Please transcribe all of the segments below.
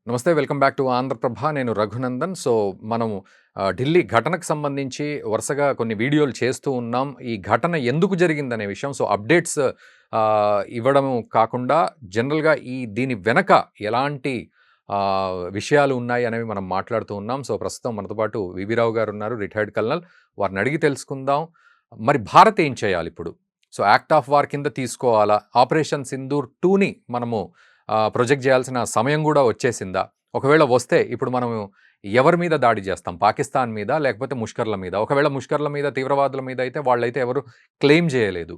నమస్తే. Welcome back to Andhra Prabha. నేను రఘునందన్. మనము ఢిల్లీ ఘటనకు సంబంధించి వరుసగా కొన్ని వీడియోలు చేస్తూ ఉన్నాం. ఈ ఘటన ఎందుకు జరిగిందనే విషయం అప్డేట్స్ ఇవ్వడం కాకుండా జనరల్‌గా దీని వెనక ఎలాంటి విషయాలు ఉన్నాయి అనేవి మనం మాట్లాడుతూ ఉన్నాం. ప్రస్తుతం మనతో పాటు వివి రావు గారు ఉన్నారు, రిటైర్డ్ కల్నల్. వారిని అడిగి తెలుసుకుందాం. మరి భారత్ ఏం చేయాలిప్పుడు? యాక్ట్ ఆఫ్ వార్ కింద తీసుకోవాలా? ఆపరేషన్ సింధూర్ 2ని మనము ప్రొజెక్ట్ చేయాల్సిన సమయం కూడా వచ్చేసిందా? ఒకవేళ వస్తే ఇప్పుడు మనము ఎవరి మీద దాడి చేస్తాం? పాకిస్తాన్ మీద, లేకపోతే ముష్కర్ల మీద? ఒకవేళ ముష్కర్ల మీద, తీవ్రవాదుల మీద అయితే వాళ్ళైతే ఎవరు క్లెయిమ్ చేయలేదు.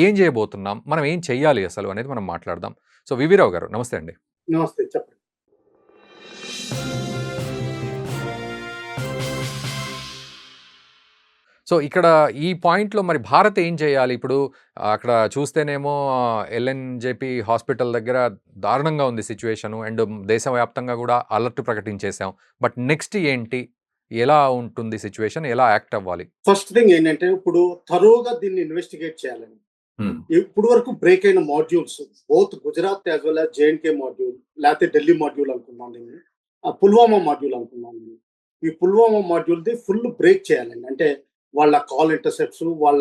ఏం చేయబోతున్నాం? మనం ఏం చెయ్యాలి అసలు అనేది మనం మాట్లాడదాం. వివి రావు గారు నమస్తే అండి. నమస్తే, చెప్పండి. ఇక్కడ ఈ పాయింట్‌లో మరి భారత్ ఏం చేయాలి? ఇప్పుడు అక్కడ చూస్తేనేమో ఎల్ఎన్‌జేపీ హాస్పిటల్ దగ్గర దారుణంగా ఉంది సిట్యుయేషను. అండ్ దేశవ్యాప్తంగా కూడా అలర్ట్ ప్రకటించేసాం. బట్ నెక్స్ట్ ఏంటి? ఎలా ఉంటుంది సిట్యుయేషన్? ఎలా యాక్ట్ అవ్వాలి? ఫస్ట్ థింగ్ ఏంటంటే ఇప్పుడు థరోగా దీన్ని ఇన్వెస్టిగేట్ చేయాలండి. ఇప్పుడు వరకు బ్రేక్ అయిన modules both Gujarat as well as జేఎండ్కే module, లేకపోతే ఢిల్లీ మాడ్యూల్ అనుకున్నాను నేను, పుల్వామా మాడ్యూల్ అనుకున్నాను నేను. ఈ పుల్వామా మాడ్యూల్ది ఫుల్ బ్రేక్ చేయాలండి. అంటే వాళ్ళ కాల్ ఇంటర్సెప్ట్స్, వాళ్ళ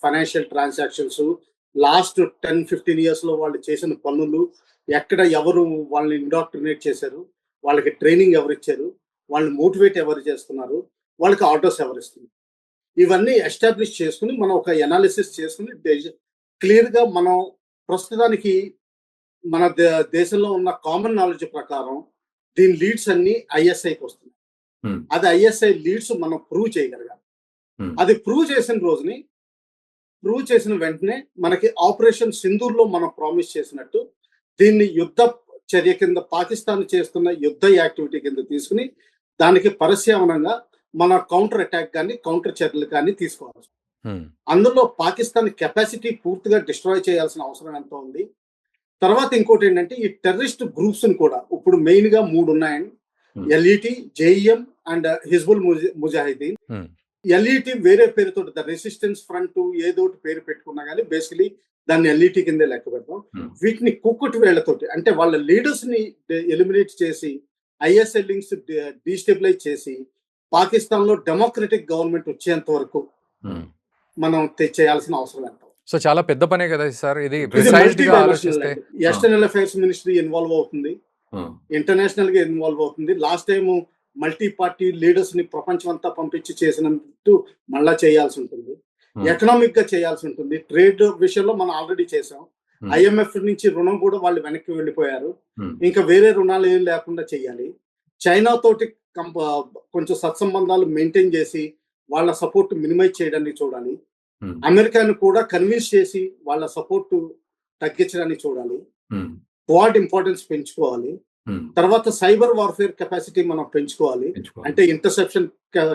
ఫైనాన్షియల్ ట్రాన్సాక్షన్స్, లాస్ట్ 10-15 ఇయర్స్లో వాళ్ళు చేసిన పనులు, ఎక్కడ ఎవరు వాళ్ళని ఇండాక్ట్రినేట్ చేశారు, వాళ్ళకి ట్రైనింగ్ ఎవరు ఇచ్చారు, వాళ్ళని మోటివేట్ ఎవరు చేస్తున్నారు, వాళ్ళకి ఆర్డర్స్ ఎవరు ఇస్తున్నారు, ఇవన్నీ ఎస్టాబ్లిష్ చేసుకుని మనం ఒక ఎనాలిసిస్ చేసుకుని క్లియర్గా మనం ప్రస్తుతానికి మన దేశంలో ఉన్న కామన్ నాలెడ్జ్ ప్రకారం దీని లీడ్స్ అన్ని ఐఎస్ఐకి వస్తున్నాయి. అది ఐఎస్ఐ లీడ్స్ మనం ప్రూవ్ చేయగలగాలి. అది ప్రూవ్ చేసిన వెంటనే మనకి ఆపరేషన్ సింధూర్లో మనం ప్రామిస్ చేసినట్టు దీన్ని యుద్ధ చర్య కింద, పాకిస్తాన్ చేస్తున్న యుద్ధ యాక్టివిటీ కింద తీసుకుని దానికి పరస్యవనంగా మన కౌంటర్ అటాక్ కానీ కౌంటర్ చర్యలు కానీ తీసుకోవాలి. అందులో పాకిస్తాన్ కెపాసిటీ పూర్తిగా డిస్ట్రాయ్ చేయాల్సిన అవసరం ఎంత ఉంది. తర్వాత ఇంకోటి ఏంటంటే ఈ టెర్రరిస్ట్ గ్రూప్స్ కూడా ఇప్పుడు మెయిన్ గా 3 ఉన్నాయండి. LET, JEM and Hizbul Mujahideen. LET వేరే పేరుతో ద రెసిస్టెన్స్ ఫ్రంట్ ఏదో పేరు పెట్టుకున్నా కానీ బేసికలీ దాన్ని ఎల్ఈటి కిందే లెక్క పెడతాం. వీటిని కుక్కుటి వేళ్లతోటి, అంటే వాళ్ళ లీడర్స్ ని ఎలిమినేట్ చేసి ఐఎస్ఐ లింక్స్ డీస్టెబిలైజ్ చేసి పాకిస్తాన్ లో డెమోక్రటిక్ గవర్నమెంట్ వచ్చేంత వరకు మనం చేయాల్సిన అవసరం ఎంత. చాలా పెద్ద పనే కదా సార్ ఇది. ఎక్స్టర్నల్ అఫైర్స్ మినిస్ట్రీ ఇన్వాల్వ్ అవుతుంది, ఇంటర్నేషనల్ గా ఇన్వాల్వ్ అవుతుంది. Last time multi party leaders ని ప్రపంచం అంతా పంపించి చేసినట్టు మళ్ళా చేయాల్సి ఉంటుంది. ఎకనామిక్ గా చేయాల్సి ఉంటుంది. ట్రేడ్ విషయంలో మనం ఆల్రెడీ చేసాం. ఐఎంఎఫ్ నుంచి రుణం కూడా వాళ్ళు వెనక్కి వెళ్ళిపోయారు. ఇంకా వేరే రుణాలు ఏం లేకుండా చేయాలి. చైనా తోటి కొంచెం సత్సంబంధాలు మెయింటైన్ చేసి వాళ్ళ సపోర్ట్ మినిమైజ్ చేయడానికి చూడాలి. అమెరికాను కూడా కన్విన్స్ చేసి వాళ్ళ సపోర్ట్ తగ్గించడానికి చూడాలి. క్వాడ్ ఇంపార్టెన్స్ పెంచుకోవాలి. తర్వాత సైబర్ వార్ఫేర్ కెపాసిటీ మనం పెంచుకోవాలి. అంటే ఇంటర్సెప్షన్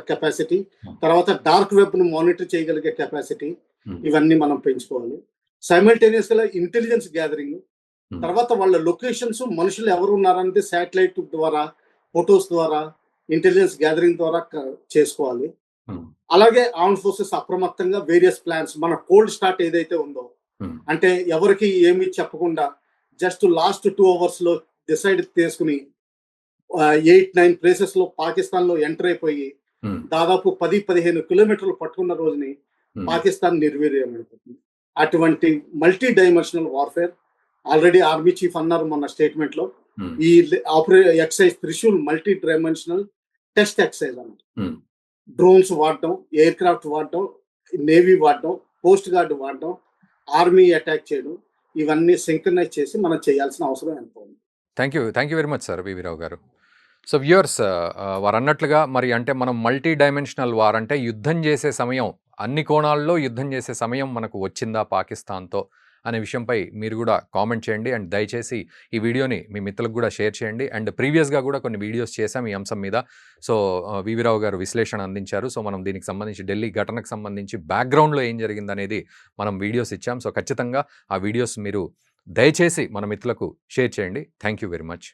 కెపాసిటీ, తర్వాత డార్క్ వెబ్ ను మానిటర్ చేయగలిగే కెపాసిటీ, ఇవన్నీ మనం పెంచుకోవాలి. సైమల్టేనియస్ గా ఇంటెలిజెన్స్ గ్యాదరింగ్, తర్వాత వాళ్ళ లొకేషన్స్, మనుషులు ఎవరు ఉన్నారనేది శాటిలైట్ ద్వారా, ఫొటోస్ ద్వారా, ఇంటెలిజెన్స్ గ్యాదరింగ్ ద్వారా చేసుకోవాలి. అలాగే ఆర్మ్డ్ ఫోర్సెస్ అప్రమత్తంగా వేరియస్ ప్లాన్స్, మన కోల్డ్ స్టార్ట్ ఏదైతే ఉందో, అంటే ఎవరికి ఏమి చెప్పకుండా జస్ట్ లాస్ట్ 2 hours లో డిసైడ్ చేసుకుని 8-9 ప్లేసెస్ లో పాకిస్తాన్ లో ఎంటర్ అయిపోయి దాదాపు 10-15 కిలోమీటర్లు పట్టుకున్న రోజుని పాకిస్తాన్ నిర్వీర్యం అయిపోతుంది. అటువంటి multi dimensional warfare already army chief అన్నారు మొన్న స్టేట్మెంట్ లో, ఈ exercise Trishul multi dimensional test exercise అన్నమాట. డ్రోన్స్ వాడటం, ఎయిర్ క్రాఫ్ట్ వాడటం, నేవీ వాడటం, కోస్ట్ గార్డ్ వాడటం, ఆర్మీ అటాక్ చేయడం, ఇవన్నీ సింక్రనైజ్ చేసి మనం చేయాల్సిన అవసరం ఎంత ఉంది. Thank you very much sir V V Rao గారు. వ్యూయర్స్, వారు అన్నట్లుగా మరి అంటే మనం మల్టీ డైమెన్షనల్ వార్ అంటే యుద్ధం చేసే సమయం, అన్ని కోణాల్లో యుద్ధం చేసే సమయం మనకు వచ్చిందా పాకిస్తాన్తో అనే విషయంపై మీరు కూడా కామెంట్ చేయండి. అండ్ దయచేసి ఈ వీడియోని మీ మిత్రులకు కూడా షేర్ చేయండి. అండ్ ప్రీవియస్గా కూడా కొన్ని వీడియోస్ చేశాం ఈ అంశం మీద. వివి రావు గారు విశ్లేషణ అందించారు. మనం దీనికి సంబంధించి ఢిల్లీ ఘటనకు సంబంధించి బ్యాక్గ్రౌండ్లో ఏం జరిగిందనేది మనం వీడియోస్ ఇచ్చాం. ఖచ్చితంగా ఆ వీడియోస్ మీరు దయచేసి మన మిత్రులకు షేర్ చేయండి. Thank you very much.